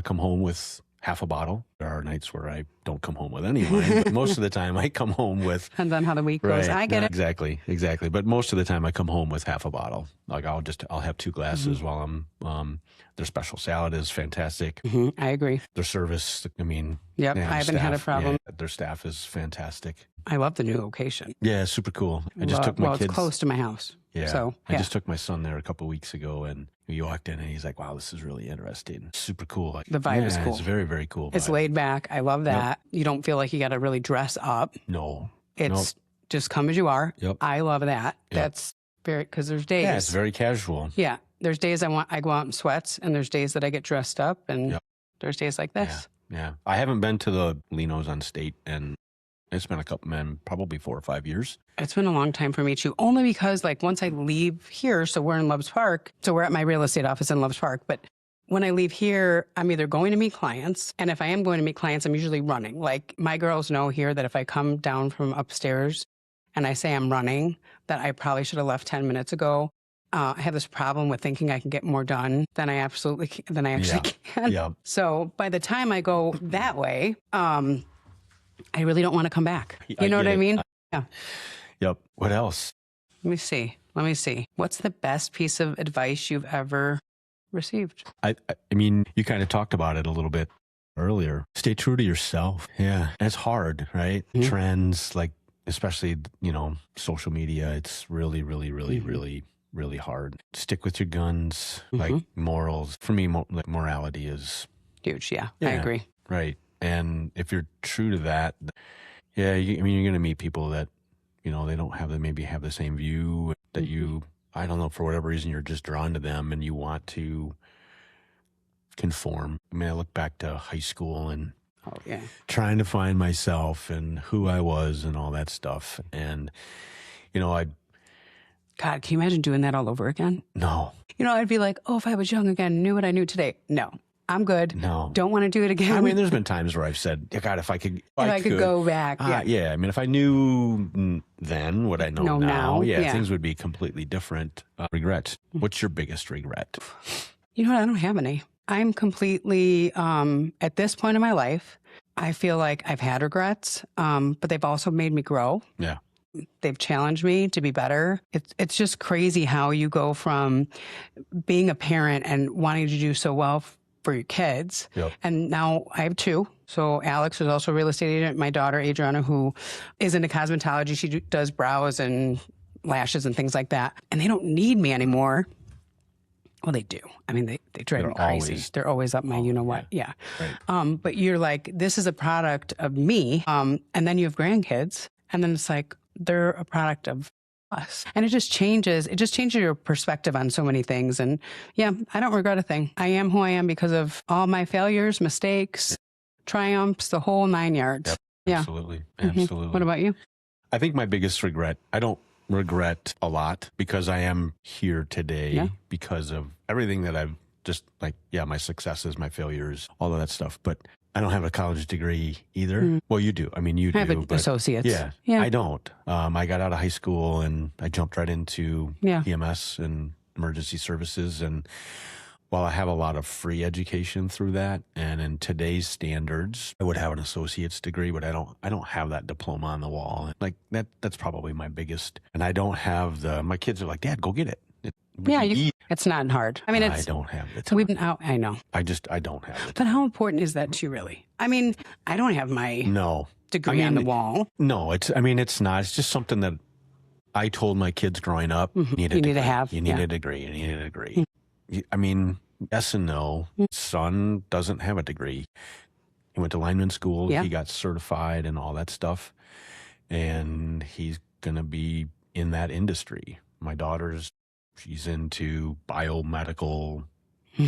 come home with half a bottle. There are nights where I don't come home with any wine, but most of the time I come home with. Depends on how the week goes. I get it. Exactly. But most of the time I come home with half a bottle. Like I'll have 2 glasses while I'm. Their special salad is fantastic. I agree. Their service, I mean. Yep, yeah, I haven't had a problem. yeah, their staff is fantastic. I love the new location. Yeah, super cool. I just took my well, kids. it's close to my house. Yeah. So I just took my son there a couple of weeks ago, and he walked in and he's like, wow, this is really interesting. Super cool. Like, The vibe is cool. It's very, very cool. It's vibe. laid back. I love that. You don't feel like you got to really dress up. No. It's just come as you are. Yep. I love that. That's very, because there's days. Yeah, it's very casual. Yeah. There's days I go out in sweats, and there's days that I get dressed up, and there's days like this. Yeah. I haven't been to the Lino's on State, and it's been probably 4 or 5 years. It's been a long time for me too, only because like once I leave here, so we're in Loves Park, so we're at my real estate office in Loves Park, but when I leave here, I'm either going to meet clients, and if I am going to meet clients, I'm usually running. Like my girls know here that if I come down from upstairs and I say I'm running, that I probably should have left 10 minutes ago. I have this problem with thinking I can get more done than I actually can. Yeah. So by the time I go that way, I really don't want to come back. You know what I mean? Yeah. Yep. What else? Let me see. What's the best piece of advice you've ever received? I mean, you kind of talked about it a little bit earlier. Stay true to yourself. Yeah. And it's hard, right? Mm-hmm. Trends, like, especially, social media, it's really, really, really, really, really hard. Stick with your guns, like morals. For me, like morality is Huge. Yeah, I Yeah. agree. right. And if you're true to that, yeah, you're going to meet people that, they don't maybe have the same view that you, I don't know, for whatever reason, you're just drawn to them and you want to conform. I mean, I look back to high school and Oh, yeah. trying to find myself and who I was and all that stuff. And, God, can you imagine doing that all over again? no, I'd be like, oh, if I was young again, knew what I knew today. No, I'm good. no. Don't want to do it again. I mean, there's been times where I've said, God, if I could, if I could go back. Yeah. yeah. I mean, if I knew then what I know Know now, yeah. things would be completely different. Regrets. What's your biggest regret? You know what? I don't have any. I'm completely, at this point in my life, I feel like I've had regrets, but they've also made me grow. Yeah. They've challenged me to be better. It's just crazy how you go from being a parent and wanting to do so well for your kids. Yep. And now I have 2. So Alex is also a real estate agent. My daughter, Adriana, who is into cosmetology, she does brows and lashes and things like that. And they don't need me anymore. Well, they do. I mean, they drive me crazy. They're always up my you-know-what. Yeah. Right. But you're like, this is a product of me. And then you have grandkids. And then it's like, they're a product of us. And it just changes your perspective on so many things. And yeah, I don't regret a thing. I am who I am because of all my failures, mistakes, triumphs, the whole 9 yards. Yep. Yeah. Absolutely. Absolutely. What about you? I think my biggest regret, I don't regret a lot because I am here today because of everything that I've just my successes, my failures, all of that stuff. But I don't have a college degree either. Well, you do. I mean, you do. I have but associates. Yeah, I don't. I got out of high school and I jumped right into EMS and emergency services. And while I have a lot of free education through that, and in today's standards, I would have an associate's degree, but I don't have that diploma on the wall. Like that's probably my biggest. And I don't have my kids are like, Dad, go get it. Yeah, it's not hard. I mean, I don't have the time. We've been out. I know. I don't have the time. But how important is that to you, really? I mean, I don't have my degree on the wall. No, it's not. It's just something that I told my kids growing up. You need a degree. You need a degree. I mean, yes and no. Son doesn't have a degree. He went to lineman school. He got certified and all that stuff. And he's going to be in that industry. My she's into biomedical,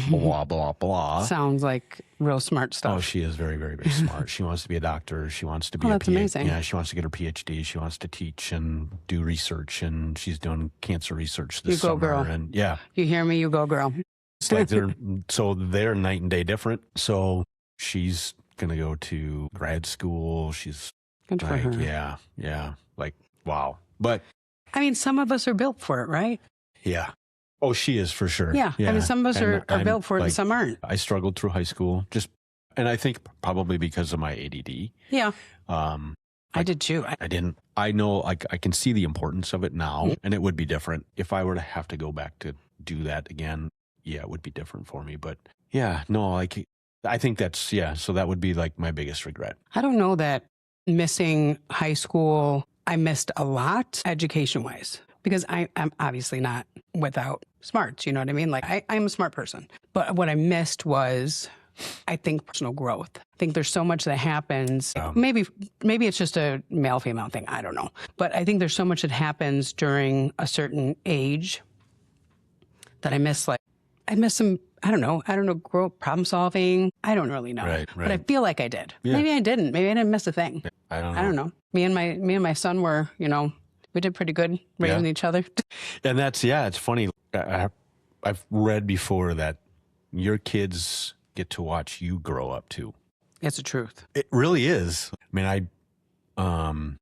blah, blah, blah. Sounds like real smart stuff. Oh, she is very, very, very smart. She wants to be a doctor. She wants to be that's amazing. Yeah, she wants to get her PhD. She wants to teach and do research, and she's doing cancer research this summer. You go, girl. And yeah. You hear me? You go, girl. It's like they're night and day different. So she's going to go to grad school. She's good for her. Yeah. Like, wow. But I mean, some of us are built for it, right? Yeah. Oh, she is for sure. Yeah. I mean, some of us are built for it and some aren't. I struggled through high school and I think probably because of my ADD. Yeah. I did too. I know I can see the importance of it now, and it would be different if I were to have to go back to do that again. Yeah, it would be different for me. But yeah, no, I think so that would be like my biggest regret. I don't know that missing high school, I missed a lot education wise. Because I'm obviously not without smarts, you know what I mean? Like, I'm a smart person. But what I missed was, I think, personal growth. I think there's so much that happens. Maybe it's just a male-female thing. I don't know. But I think there's so much that happens during a certain age that I miss. Like, I miss some, I don't know, growth, problem solving. I don't really know. Right. But I feel like I did. Yeah. Maybe I didn't. Maybe I didn't miss a thing. I don't know. I don't know. Me and my son were, we did pretty good raising each other. And it's funny. I've read before that your kids get to watch you grow up too. It's the truth. It really is. I mean, I'm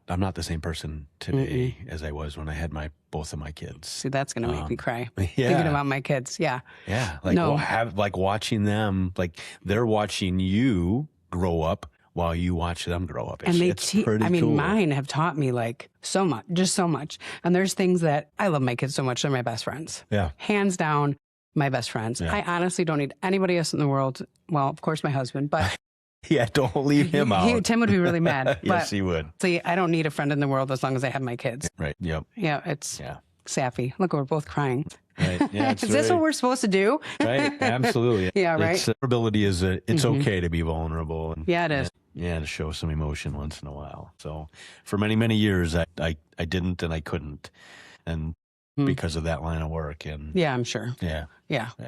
not the same person today as I was when I had both of my kids. See, that's going to make me cry. Yeah. Thinking about my kids. Yeah. Yeah. Like watching them, like they're watching you grow up while you watch them grow up. It's pretty cool. Mine have taught me like so much, just so much. And there's things that I love my kids so much. They're my best friends. Yeah. Hands down, my best friends. Yeah. I honestly don't need anybody else in the world. Well, of course, my husband, but yeah, don't leave him out. Tim would be really mad. Yes, he would. See, I don't need a friend in the world as long as I have my kids. Right. Yep. Yeah. It's sappy. Look, we're both crying. Right. Yeah, is this what we're supposed to do? Right. Absolutely. Yeah. Right. Vulnerability is it's okay to be vulnerable. And, yeah, it is. Yeah, to show some emotion once in a while. So for many, many years, I didn't and I couldn't, and because of that line of work. And yeah, I'm sure. Yeah,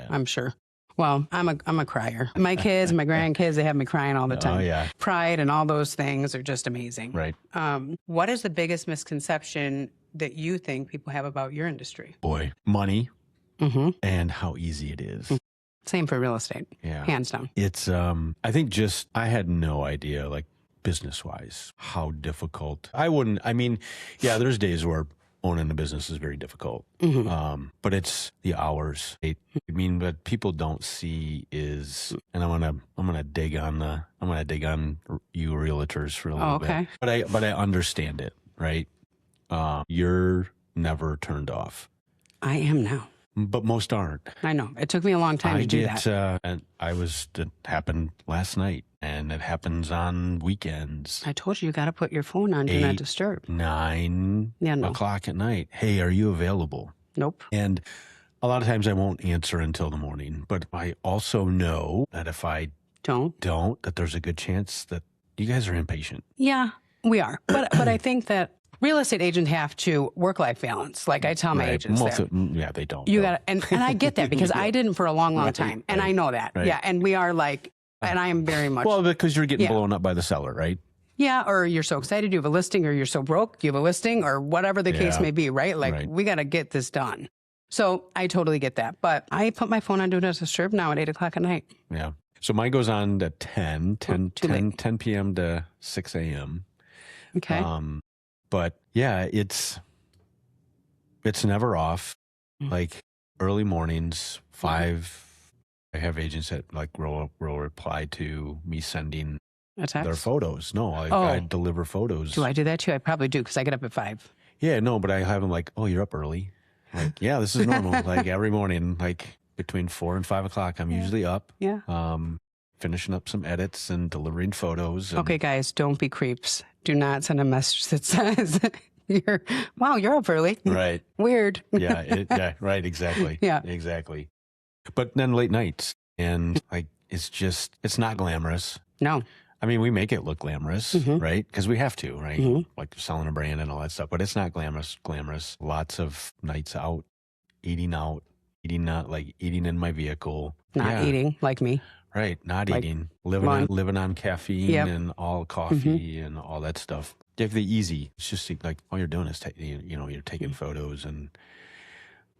I'm sure. Well, I'm a crier. My kids, my grandkids, they have me crying all the time. Oh yeah. Pride and all those things are just amazing. Right. What is the biggest misconception that you think people have about your industry? Boy, money, and how easy it is. Same for real estate. Yeah. Hands down. It's, I think I had no idea, like business wise, how difficult. There's days where owning a business is very difficult. But it's the hours. What people don't see is, and I'm gonna dig on you realtors for a little bit. But I understand it, right? You're never turned off. I am now. But most aren't. I know. It took me a long time to do that. And it happened last night, and it happens on weekends. I told you got to put your phone on Do Not Disturb. 9 o'clock at night. Hey, are you available? Nope. And a lot of times I won't answer until the morning. But I also know that if I don't, that there's a good chance that you guys are impatient. Yeah, we are. But I think that real estate agents have to work-life balance. Like I tell my agents they don't. You got and I get that because I didn't for a long, long time. And I know that. Right. Yeah. And we are like, and I am very much. Well, because you're getting blown up by the seller, right? Yeah. Or you're so excited you have a listing, or you're so broke you have a listing, or whatever the case may be, right? Like we got to get this done. So I totally get that. But I put my phone on Do Not Disturb now at 8 o'clock at night. Yeah. So mine goes on at 10 p.m. to 6 a.m. Okay. But yeah, it's never off. Like early mornings, 5 I have agents that like will reply to me sending A text? their photos. No, Oh. I deliver photos. Do I do that too? I probably do because I get up at 5. Yeah, no, but I have them like, oh, you're up early. Like, yeah, this is normal. Like every morning, like between 4 and 5 o'clock, I'm usually up. Yeah. Finishing up some edits and delivering photos. And, Okay, guys, don't be creeps. Do not send a message that says you're up early. Right. Weird. Yeah, right, exactly. Yeah. Exactly. But then late nights, and like, it's not glamorous. No. I mean, we make it look glamorous, right? Because we have to, right? Mhm. Like selling a brand and all that stuff, but it's not glamorous. Lots of nights out, eating like eating in my vehicle. Not eating like me. Right, not Like eating, living on caffeine Yep. and all coffee and all that stuff. Take the easy. It's just like all you're doing is you're taking photos. And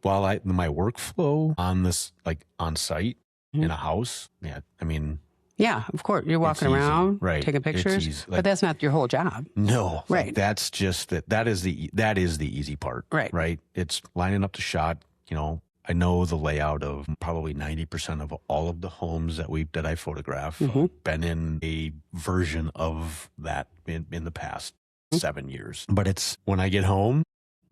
while my workflow on this, like on site in a house, yeah, I mean, Yeah, of course. You're walking easy, around, right. taking It's pictures, easy. but Like- that's not your whole job. no, Right. like, that's just that is the easy part. Right. Right. It's lining up the shot. I know the layout of probably 90% of all of the homes that I photograph. I've been in a version of that in the past 7 years. But it's when I get home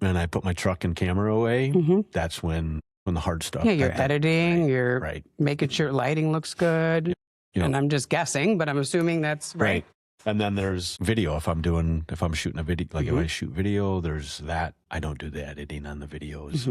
and I put my truck and camera away, that's when the hard stuff. Yeah, you're editing, right, you're right. making sure lighting looks good. And I'm just guessing, but I'm assuming that's right. And then there's video. If I'm shooting a video, like if I shoot video, there's that. I don't do the editing on the videos.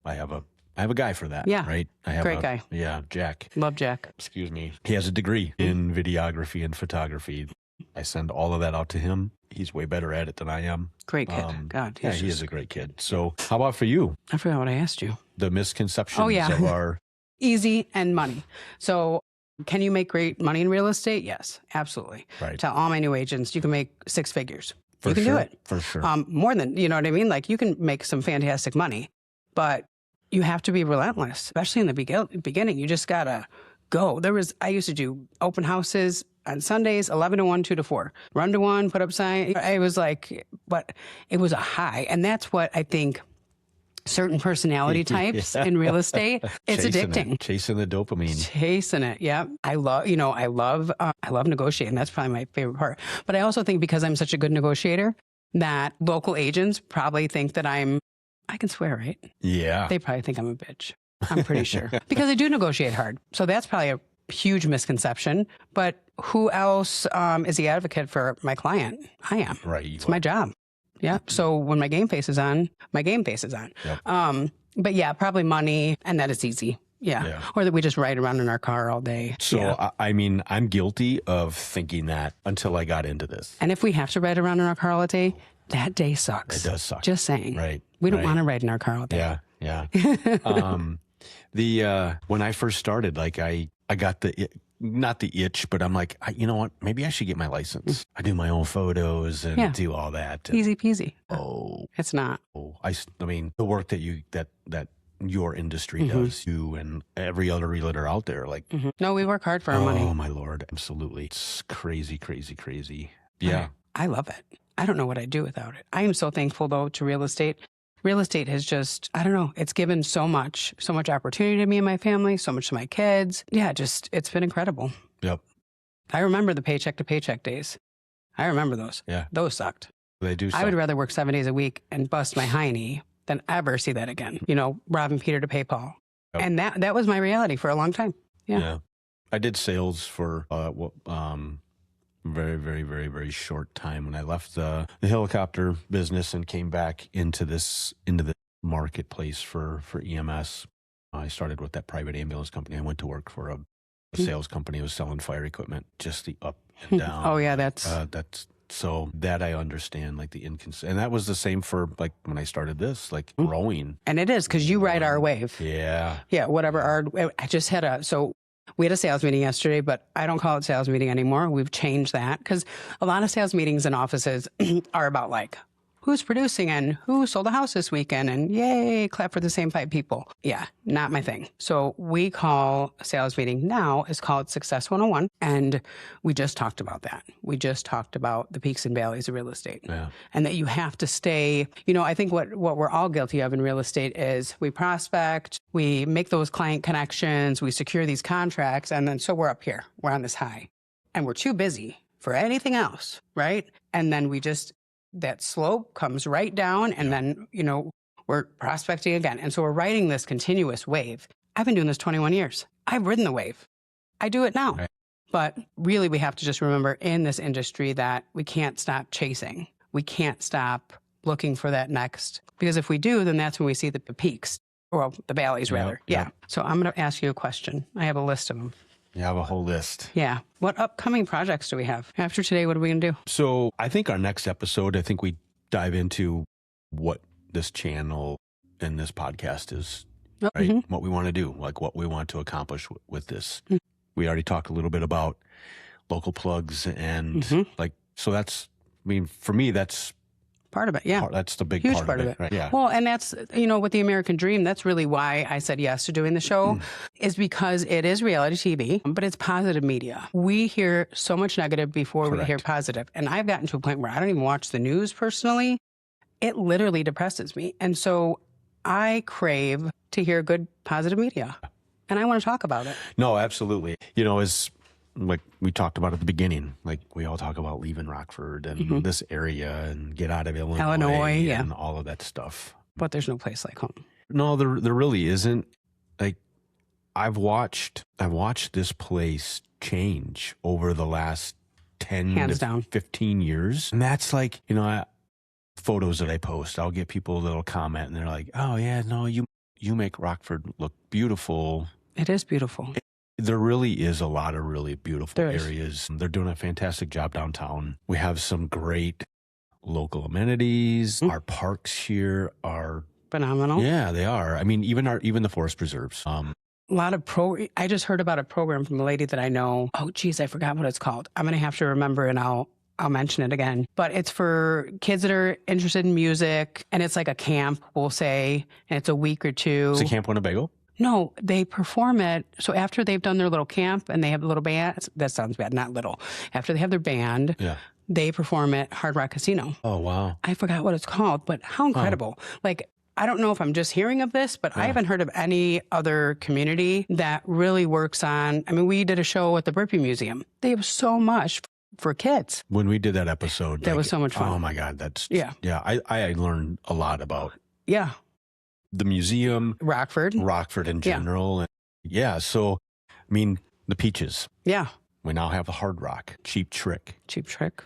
I have a guy for that. Yeah. Right. I have Great guy. Yeah. Jack. Love Jack. Excuse me. He has a degree in videography and photography. I send all of that out to him. He's way better at it than I am. Great kid. God. Yeah, he is a great kid. So how about for you? I forgot what I asked you. The misconceptions yeah. of our... Easy and money. So can you make great money in real estate? Yes, absolutely. Right. Tell all my new agents you can make 6 figures. For you can sure, do it. For sure. More than, you know what I mean? Like you can make some fantastic money, but you have to be relentless, especially in the beginning. You just got to go. I used to do open houses on Sundays, 11 to 1, 2 to 4, run to 1, put up sign. I was like, but it was a high. And that's what I think certain personality types in real estate, it's addicting. Chasing the dopamine. Chasing it. Yeah. I love negotiating. That's probably my favorite part. But I also think because I'm such a good negotiator that local agents probably think that I can swear, right? Yeah. They probably think I'm a bitch. I'm pretty sure. Because I do negotiate hard. So that's probably a huge misconception. But who else is the advocate for my client? I am. Right. It's my job. Yeah. So when my game face is on, my game face is on. Yep. But yeah, probably money and that it's easy. Yeah. Or that we just ride around in our car all day. So, yeah. I mean, I'm guilty of thinking that until I got into this. And if we have to ride around in our car all day, that day sucks. It does suck. Just saying. Right. We don't want to ride in our car all day. Yeah. When I first started, like I got not the itch, but I'm like, you know what? Maybe I should get my license. I do my own photos and do all that. Easy peasy. Oh, it's not. I mean, the work that your industry does, you and every other realtor out there, like, no, we work hard for our money. Oh my Lord. Absolutely. It's crazy. Yeah. I love it. I don't know what I'd do without it. I am so thankful though to real estate. Real estate has just, I don't know, it's given so much opportunity to me and my family, so much to my kids. Yeah, it's been incredible. Yep. I remember the paycheck to paycheck days. I remember those. Yeah. Those sucked. They do suck. I would rather work 7 days a week and bust my hiney than ever see that again. Robbing Peter to pay Paul. Yep. And that was my reality for a long time. Yeah. I did sales for very, very, very, very short time when I left the helicopter business and came back into the marketplace for EMS. I started with that private ambulance company. I went to work for a sales company. I was selling fire equipment, just the up and down. Oh yeah, that's so that I understand, like the and that was the same for like when I started this, like growing. And it is because you ride our wave. Yeah. Yeah. Whatever I just had we had a sales meeting yesterday, but I don't call it sales meeting anymore. We've changed that because a lot of sales meetings in offices are about like, who's producing and who sold a house this weekend and yay, clap for the same 5 people. Yeah, not my thing. So we call a sales meeting now is called Success 101. And we just talked about that. We just talked about the peaks and valleys of real estate. Yeah. And that you have to stay, I think what we're all guilty of in real estate is we prospect, we make those client connections, we secure these contracts, and then so we're up here, we're on this high. And we're too busy for anything else, right? And then that slope comes right down, and then, we're prospecting again. And so we're riding this continuous wave. I've been doing this 21 years. I've ridden the wave. I do it now. Right. But really, we have to just remember in this industry that we can't stop chasing. We can't stop looking for that next, because if we do, then that's when we see the peaks, or the valleys, rather. Yeah. So I'm going to ask you a question. I have a list of them. You have a whole list. Yeah. What upcoming projects do we have? After today, what are we going to do? So I think our next episode, we dive into what this channel and this podcast is, right? Mm-hmm. What we want to do, like what we want to accomplish with this. Mm-hmm. We already talked a little bit about local plugs and so that's, for me, that's part of it. Yeah. That's the big huge part of it. Right? Yeah. Well, and that's, with the American Dream, that's really why I said yes to doing the show, is because it is reality TV, but it's positive media. We hear so much negative before we hear positive. And I've gotten to a point where I don't even watch the news personally. It literally depresses me. And so I crave to hear good positive media. And I want to talk about it. No, absolutely. As like we talked about at the beginning, like we all talk about leaving Rockford and this area and get out of Illinois and all of that stuff. But there's no place like home. No, there really isn't. Like I've watched this place change over the last 10 to 15 years. And that's like, photos that I post, I'll get people that'll comment and they're like, oh yeah, no, you make Rockford look beautiful. It is beautiful. There really is a lot of really beautiful areas. They're doing a fantastic job downtown. We have some great local amenities. Our parks here are phenomenal. Yeah, they are. Even the forest preserves. A lot of I just heard about a program from a lady that I know. Oh, geez, I forgot what it's called. I'm going to have to remember, and I'll mention it again. But it's for kids that are interested in music, and it's like a camp, we'll say, and it's a week or two. It's a Camp Winnebago? No, they perform it. So after they've done their little camp and they have a little band, that sounds bad, not little. After they have their band, they perform at Hard Rock Casino. Oh, wow. I forgot what it's called, but how incredible. Like, I don't know if I'm just hearing of this, but I haven't heard of any other community that really works on. We did a show at the Burpee Museum. They have so much for kids. When we did that episode. That was so much fun. Oh, my God. I learned a lot about the museum, Rockford in general. And so, the Peaches. Yeah. We now have the Hard Rock, Cheap Trick.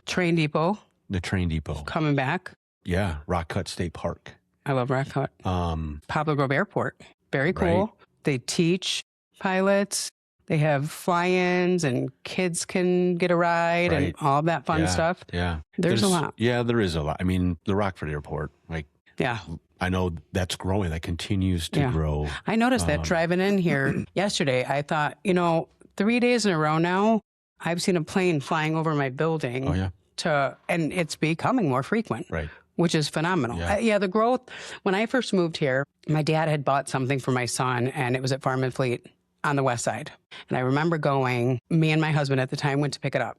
Train Depot. The Train Depot. Coming back. Yeah. Rock Cut State Park. I love Rock Cut. Pablo Grove Airport. Very cool. Right. They teach pilots. They have fly-ins and kids can get a ride and all of that fun stuff. Yeah. There's a lot. Yeah, there is a lot. The Rockford Airport, I know that's growing. That continues to grow. I noticed that driving in here yesterday. I thought, 3 days in a row now, I've seen a plane flying over my building. Oh, yeah. And it's becoming more frequent. Right. Which is phenomenal. The growth. When I first moved here, my dad had bought something for my son, and it was at Farm and Fleet on the west side. And I remember me and my husband at the time went to pick it up.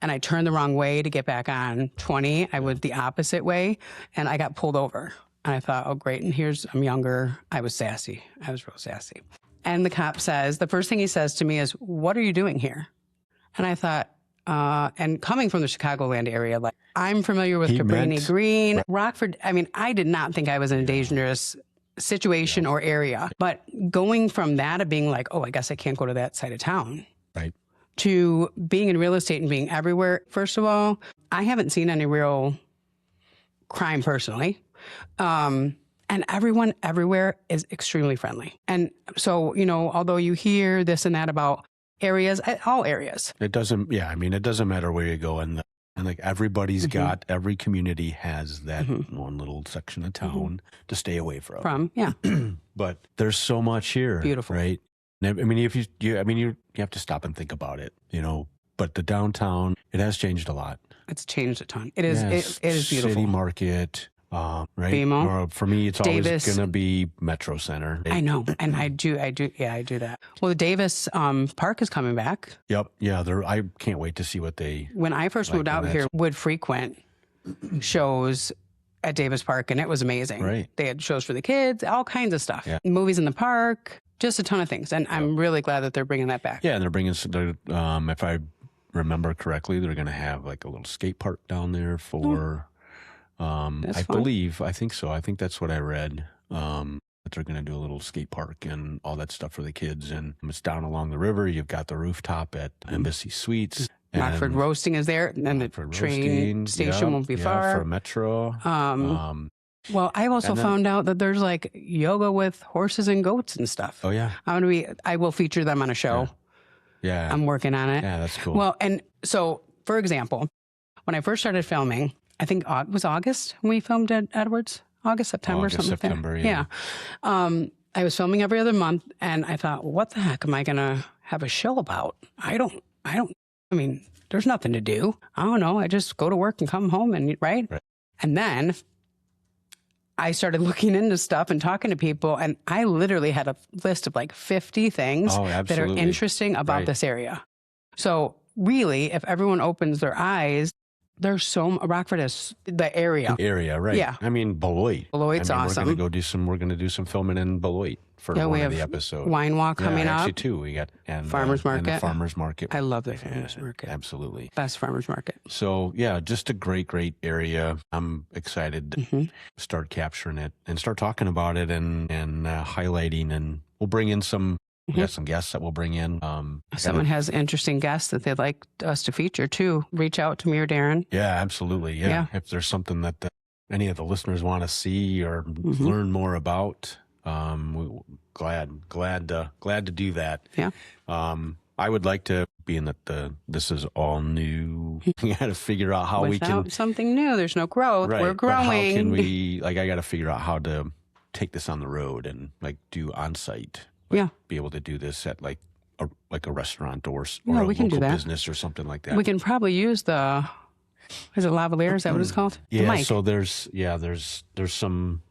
And I turned the wrong way to get back on 20. I went the opposite way, and I got pulled over. And I thought, oh, great. And I'm younger. I was sassy. I was real sassy. And the cop the first thing he says to me is, what are you doing here? And I thought, and coming from the Chicagoland area, like I'm familiar with Cabrini Green, Rockford. I did not think I was in a dangerous situation or area. But going from that of being like, oh, I guess I can't go to that side of town. Right. To being in real estate and being everywhere. First of all, I haven't seen any real crime personally. And everyone everywhere is extremely friendly. And so, although you hear this and that about areas, all areas. It doesn't matter where you go. And like everybody's every community has that one little section of town to stay away from. But there's so much here. Beautiful. Right. If you have to stop and think about it, but the downtown, it has changed a lot. It's changed a ton. It is, it is beautiful. City Market, right? BMO. Or for me, it's always Davis. going to be Metro Center. I know, and I do that. Well, the Davis Park is coming back. Yep. Yeah. I can't wait to see what they. When I first moved out here, would frequent shows at Davis Park, and it was amazing. Right. They had shows for the kids, all kinds of stuff. Yeah. Movies in the park, just a ton of things. And I'm really glad that they're bringing that back. Yeah, and they're bringing. If I remember correctly, they're going to have like a little skate park down there for. That's I fun. I think so. I think that's what I read. That they're going to do a little skate park and all that stuff for the kids. And it's down along the river. You've got the rooftop at Embassy Suites. Rockford Roasting is there, and the Rockford train Roasting, station won't be far. for Metro. Well, I've also and then- found out that there's like yoga with horses and goats and stuff. Oh yeah, I will feature them on a show. yeah, I'm working on it. yeah. That's cool. Well, and so, for example, when I first started filming, I think it was August when we filmed at Edwards. August, September, August, something September, like that. yeah. I was filming every other month, and I thought, what the heck am I going to have a show about? I mean, there's nothing to do. I don't know. I just go to work and come home right? And then I started looking into stuff and talking to people, and I literally had a list of like 50 things that are interesting about this area. So really, if everyone opens their eyes, there's Rockford is the area. Right? Yeah. I mean, Beloit. Beloit's awesome. We're going to do some filming in Beloit for one of the episodes. Wine Walk coming up. Actually, too. We got Farmers Market. And the Farmers Market. I love the Farmers Market. Absolutely. Best Farmers Market. So yeah, just a great area. I'm excited to start capturing it and start talking about it and highlighting, and we'll bring in some. We got some guests that we'll bring in. Someone has interesting guests that they'd like us to feature too. Reach out to me or Darren. Yeah, absolutely. Yeah. If there's something that any of the listeners want to see or learn more about, glad to do that. Yeah. I would like to, being that this is all new, we got to figure out how we can. Something new, there's no growth. Right, We're growing. But how can we? I got to figure out how to take this on the road and do on site. Be able to do this at like a restaurant or a we can do local that. business or something like that. We can probably use is it lavalier? Is that what it's called? Yeah. The mic. So there's some.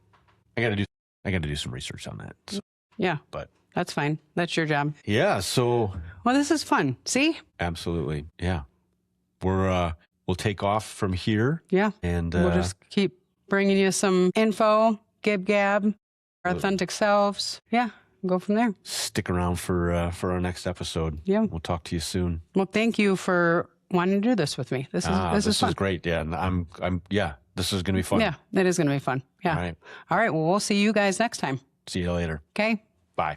I got to do some research on that. So, yeah, but that's fine. That's your job. Yeah. So. Well, this is fun. See? Absolutely. Yeah. We'll take off from here. Yeah. And we'll just keep bringing you some info, gab, our authentic selves. Yeah. Go from there. Stick around for our next episode. Yeah. We'll talk to you soon. Well, thank you for wanting to do this with me. This is fun. This is great. Yeah. And this is going to be fun. Yeah. It is going to be fun. Yeah. All right. All right. Well, we'll see you guys next time. See you later. Okay. Bye.